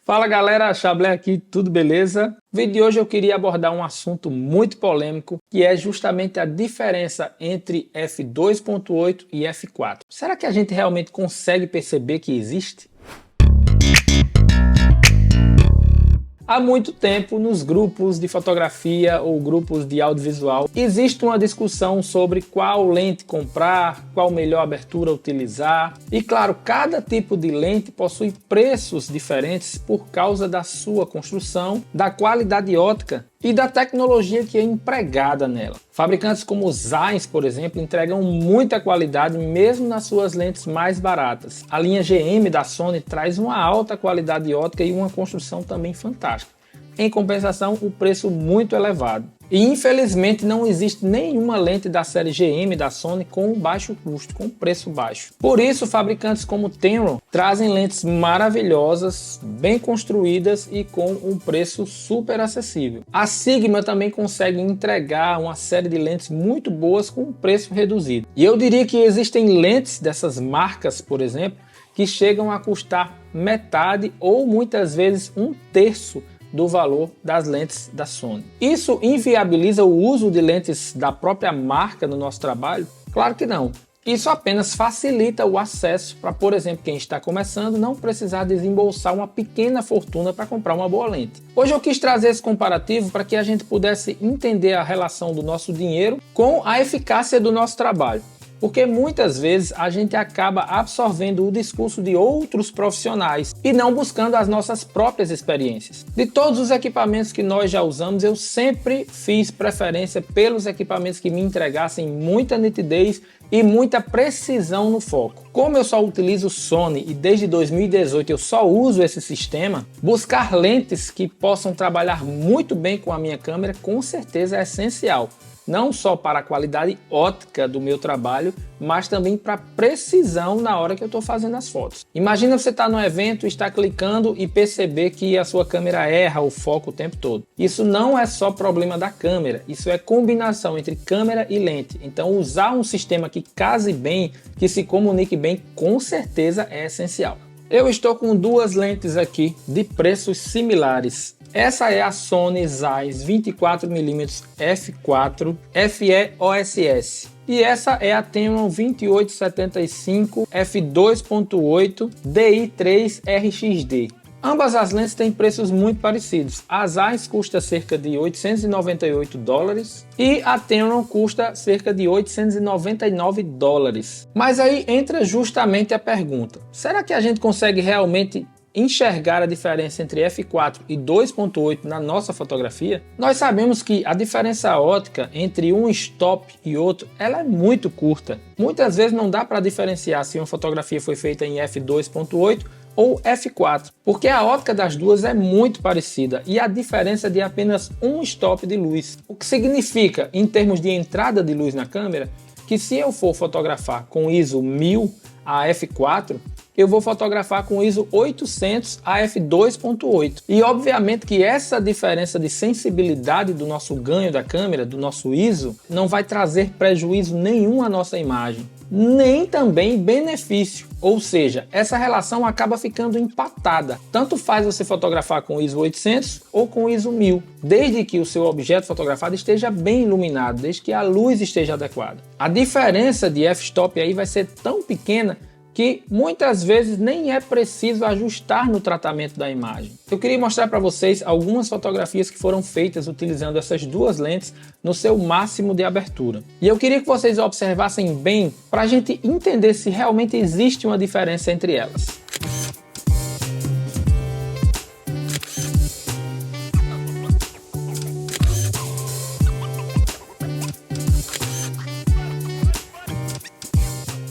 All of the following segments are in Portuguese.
Fala galera, Chablé aqui, tudo beleza? No vídeo de hoje eu queria abordar um assunto muito polêmico, que é justamente a diferença entre f2.8 e f4. Será que a gente realmente consegue perceber que existe? Há muito tempo, nos grupos de fotografia ou grupos de audiovisual, existe uma discussão sobre qual lente comprar, qual melhor abertura utilizar. E claro, cada tipo de lente possui preços diferentes por causa da sua construção, da qualidade óptica e da tecnologia que é empregada nela. Fabricantes como o Zeiss, por exemplo, entregam muita qualidade mesmo nas suas lentes mais baratas. A linha GM da Sony traz uma alta qualidade óptica e uma construção também fantástica. Em compensação, o preço muito elevado. E infelizmente não existe nenhuma lente da série GM da Sony com baixo custo, com preço baixo. Por isso, fabricantes como Tamron trazem lentes maravilhosas, bem construídas e com um preço super acessível. A Sigma também consegue entregar uma série de lentes muito boas com um preço reduzido. E eu diria que existem lentes dessas marcas, por exemplo, que chegam a custar metade ou muitas vezes um terço do valor das lentes da Sony. Isso inviabiliza o uso de lentes da própria marca no nosso trabalho? Claro que não. Isso apenas facilita o acesso para, por exemplo, quem está começando não precisar desembolsar uma pequena fortuna para comprar uma boa lente. Hoje eu quis trazer esse comparativo para que a gente pudesse entender a relação do nosso dinheiro com a eficácia do nosso trabalho. Porque muitas vezes a gente acaba absorvendo o discurso de outros profissionais e não buscando as nossas próprias experiências. De todos os equipamentos que nós já usamos, eu sempre fiz preferência pelos equipamentos que me entregassem muita nitidez e muita precisão no foco. Como eu só utilizo Sony e desde 2018 eu só uso esse sistema, buscar lentes que possam trabalhar muito bem com a minha câmera com certeza é essencial. Não só para a qualidade óptica do meu trabalho, mas também para a precisão na hora que eu estou fazendo as fotos. Imagina você estar no evento, estar clicando e perceber que a sua câmera erra o foco o tempo todo. Isso não é só problema da câmera, isso é combinação entre câmera e lente. Então usar um sistema que case bem, que se comunique bem, com certeza é essencial. Eu estou com duas lentes aqui de preços similares. Essa é a Sony Zeiss 24mm f4 FE-OSS e essa é a Tamron 2875 f2.8 DI3 RXD. Ambas as lentes têm preços muito parecidos. A Zeiss custa cerca de $898 e a Tamron custa cerca de $899. Mas aí entra justamente a pergunta: será que a gente consegue realmente enxergar a diferença entre f4 e 2.8 na nossa fotografia? Nós sabemos que a diferença óptica entre um stop e outro ela é muito curta. Muitas vezes não dá para diferenciar se uma fotografia foi feita em f2.8 ou f4, porque a óptica das duas é muito parecida e a diferença é de apenas um stop de luz. O que significa, em termos de entrada de luz na câmera, que se eu for fotografar com ISO 1000 a f4, eu vou fotografar com ISO 800 a f2.8. E obviamente que essa diferença de sensibilidade do nosso ganho da câmera, do nosso ISO, não vai trazer prejuízo nenhum à nossa imagem, nem também benefício. Ou seja, essa relação acaba ficando empatada. Tanto faz você fotografar com ISO 800 ou com ISO 1000, desde que o seu objeto fotografado esteja bem iluminado, desde que a luz esteja adequada. A diferença de f-stop aí vai ser tão pequena que muitas vezes nem é preciso ajustar no tratamento da imagem. Eu queria mostrar para vocês algumas fotografias que foram feitas utilizando essas duas lentes no seu máximo de abertura. E eu queria que vocês observassem bem para a gente entender se realmente existe uma diferença entre elas.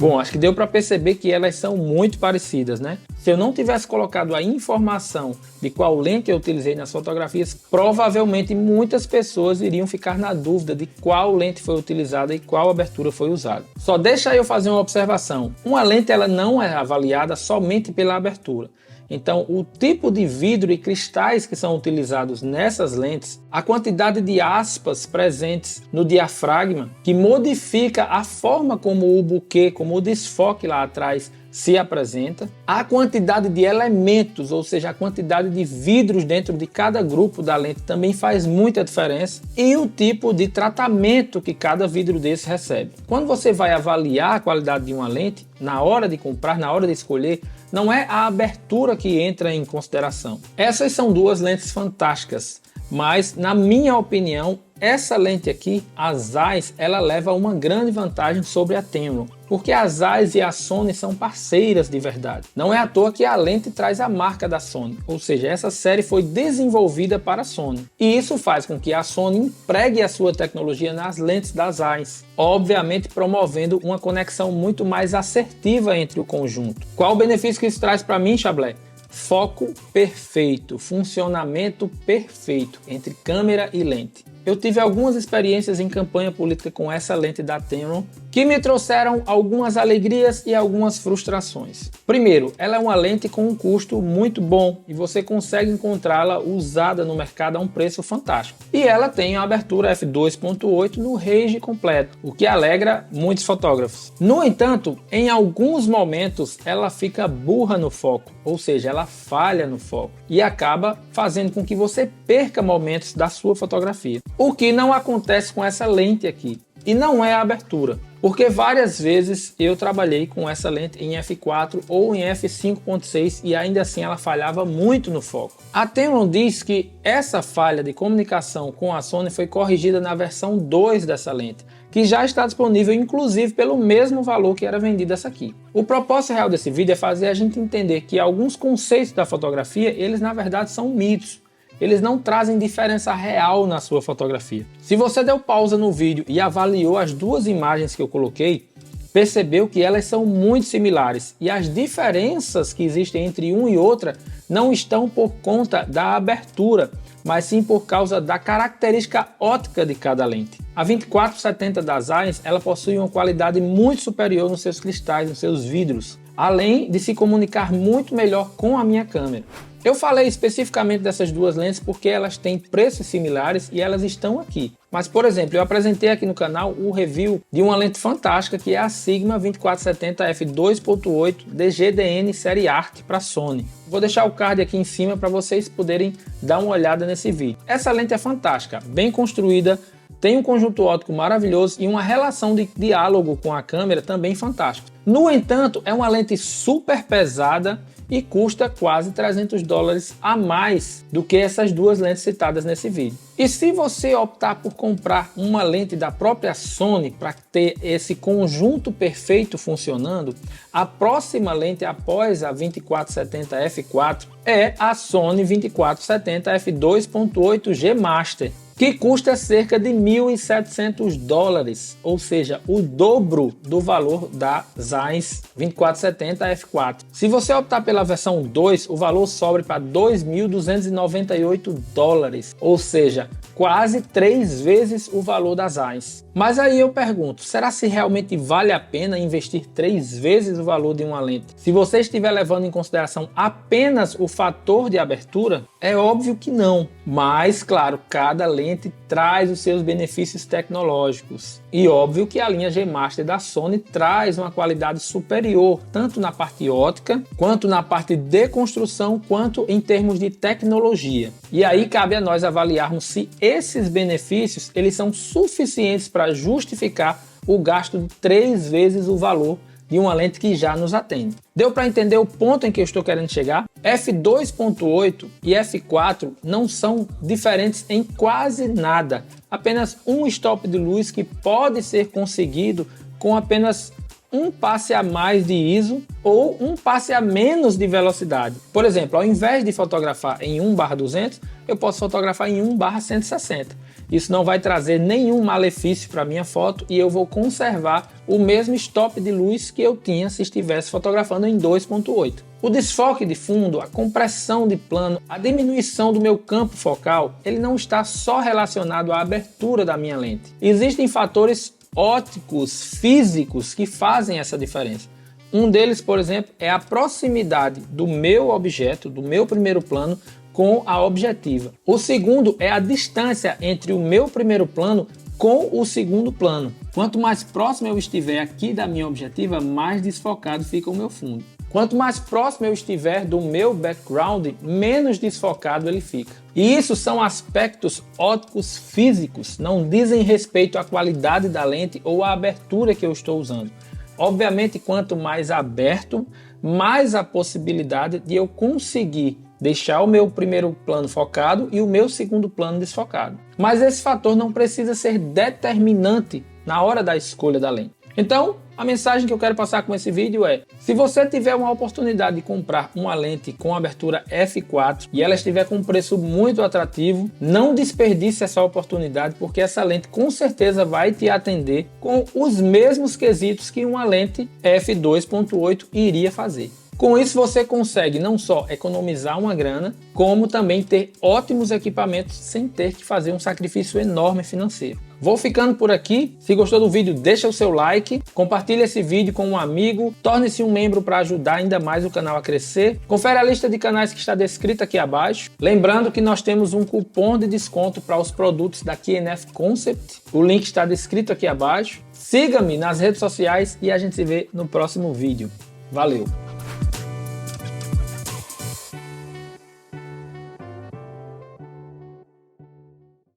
Bom, acho que deu para perceber que elas são muito parecidas, né? Se eu não tivesse colocado a informação de qual lente eu utilizei nas fotografias, provavelmente muitas pessoas iriam ficar na dúvida de qual lente foi utilizada e qual abertura foi usada. Só deixa eu fazer uma observação. Uma lente ela não é avaliada somente pela abertura. Então, o tipo de vidro e cristais que são utilizados nessas lentes, a quantidade de aspas presentes no diafragma, que modifica a forma como o buquê, como o desfoque lá atrás se apresenta, a quantidade de elementos, ou seja, a quantidade de vidros dentro de cada grupo da lente também faz muita diferença, e o tipo de tratamento que cada vidro desse recebe. Quando você vai avaliar a qualidade de uma lente, na hora de comprar, na hora de escolher, não é a abertura que entra em consideração. Essas são duas lentes fantásticas, mas na minha opinião, essa lente aqui, a Zeiss, ela leva uma grande vantagem sobre a Tamron, porque a Zeiss e a Sony são parceiras de verdade. Não é à toa que a lente traz a marca da Sony, ou seja, essa série foi desenvolvida para a Sony. E isso faz com que a Sony empregue a sua tecnologia nas lentes da Zeiss, obviamente promovendo uma conexão muito mais assertiva entre o conjunto. Qual o benefício que isso traz para mim, Chablé? Foco perfeito, funcionamento perfeito entre câmera e lente. Eu tive algumas experiências em campanha política com essa lente da Tamron que me trouxeram algumas alegrias e algumas frustrações. Primeiro, ela é uma lente com um custo muito bom e você consegue encontrá-la usada no mercado a um preço fantástico. E ela tem a abertura f2.8 no range completo, o que alegra muitos fotógrafos. No entanto, em alguns momentos ela fica burra no foco, ou seja, ela falha no foco e acaba fazendo com que você perca momentos da sua fotografia. O que não acontece com essa lente aqui. E não é a abertura, porque várias vezes eu trabalhei com essa lente em f4 ou em f5.6 e ainda assim ela falhava muito no foco. A Tamron diz que essa falha de comunicação com a Sony foi corrigida na versão 2 dessa lente, que já está disponível inclusive pelo mesmo valor que era vendida essa aqui. O propósito real desse vídeo é fazer a gente entender que alguns conceitos da fotografia, eles na verdade são mitos. Eles não trazem diferença real na sua fotografia. Se você deu pausa no vídeo e avaliou as duas imagens que eu coloquei, percebeu que elas são muito similares e as diferenças que existem entre uma e outra não estão por conta da abertura, mas sim por causa da característica óptica de cada lente. A 24-70 da Zeiss, ela possui uma qualidade muito superior nos seus cristais, nos seus vidros, além de se comunicar muito melhor com a minha câmera. Eu falei especificamente dessas duas lentes porque elas têm preços similares e elas estão aqui. Mas, por exemplo, eu apresentei aqui no canal o review de uma lente fantástica que é a Sigma 24-70 f2.8 DGDN Série Art para Sony. Vou deixar o card aqui em cima para vocês poderem dar uma olhada nesse vídeo. Essa lente é fantástica, bem construída, tem um conjunto óptico maravilhoso e uma relação de diálogo com a câmera também fantástica. No entanto, é uma lente super pesada e custa quase $300 a mais do que essas duas lentes citadas nesse vídeo. E se você optar por comprar uma lente da própria Sony para ter esse conjunto perfeito funcionando, a próxima lente após a 24-70 f4 é a Sony 24-70 f2.8 G Master, que custa cerca de $1.700, ou seja, o dobro do valor da Zeiss 24-70 f4. Se você optar pela versão 2, o valor sobe para $2.298, ou seja, quase 3 vezes o valor da Zeiss. Mas aí eu pergunto, será se realmente vale a pena investir 3 vezes o valor de uma lente? Se você estiver levando em consideração apenas o fator de abertura, é óbvio que não. Mas, claro, cada lente traz os seus benefícios tecnológicos. E óbvio que a linha G Master da Sony traz uma qualidade superior, tanto na parte óptica, quanto na parte de construção, quanto em termos de tecnologia. E aí cabe a nós avaliarmos se esses benefícios eles são suficientes para justificar o gasto de 3 vezes o valor de uma lente que já nos atende. Deu para entender o ponto em que eu estou querendo chegar? f2.8 e f4 não são diferentes em quase nada. Apenas um stop de luz que pode ser conseguido com apenas um passe a mais de ISO ou um passe a menos de velocidade. Por exemplo, ao invés de fotografar em 1/200, eu posso fotografar em 1/160. Isso não vai trazer nenhum malefício para minha foto e eu vou conservar o mesmo stop de luz que eu tinha se estivesse fotografando em 2.8. O desfoque de fundo, a compressão de plano, a diminuição do meu campo focal, ele não está só relacionado à abertura da minha lente. Existem fatores ópticos, físicos que fazem essa diferença. Um deles, por exemplo, é a proximidade do meu objeto, do meu primeiro plano, com a objetiva. O segundo é a distância entre o meu primeiro plano com o segundo plano. Quanto mais próximo eu estiver aqui da minha objetiva, mais desfocado fica o meu fundo. Quanto mais próximo eu estiver do meu background, menos desfocado ele fica. E isso são aspectos ópticos físicos, não dizem respeito à qualidade da lente ou à abertura que eu estou usando. Obviamente, quanto mais aberto, mais a possibilidade de eu conseguir deixar o meu primeiro plano focado e o meu segundo plano desfocado. Mas esse fator não precisa ser determinante na hora da escolha da lente. Então, a mensagem que eu quero passar com esse vídeo é: se você tiver uma oportunidade de comprar uma lente com abertura f4 e ela estiver com um preço muito atrativo, não desperdice essa oportunidade, porque essa lente com certeza vai te atender com os mesmos quesitos que uma lente f2.8 iria fazer. Com isso você consegue não só economizar uma grana, como também ter ótimos equipamentos sem ter que fazer um sacrifício enorme financeiro. Vou ficando por aqui. Se gostou do vídeo, deixa o seu like, compartilhe esse vídeo com um amigo, torne-se um membro para ajudar ainda mais o canal a crescer. Confere a lista de canais que está descrita aqui abaixo. Lembrando que nós temos um cupom de desconto para os produtos da QNF Concept. O link está descrito aqui abaixo. Siga-me nas redes sociais e a gente se vê no próximo vídeo. Valeu!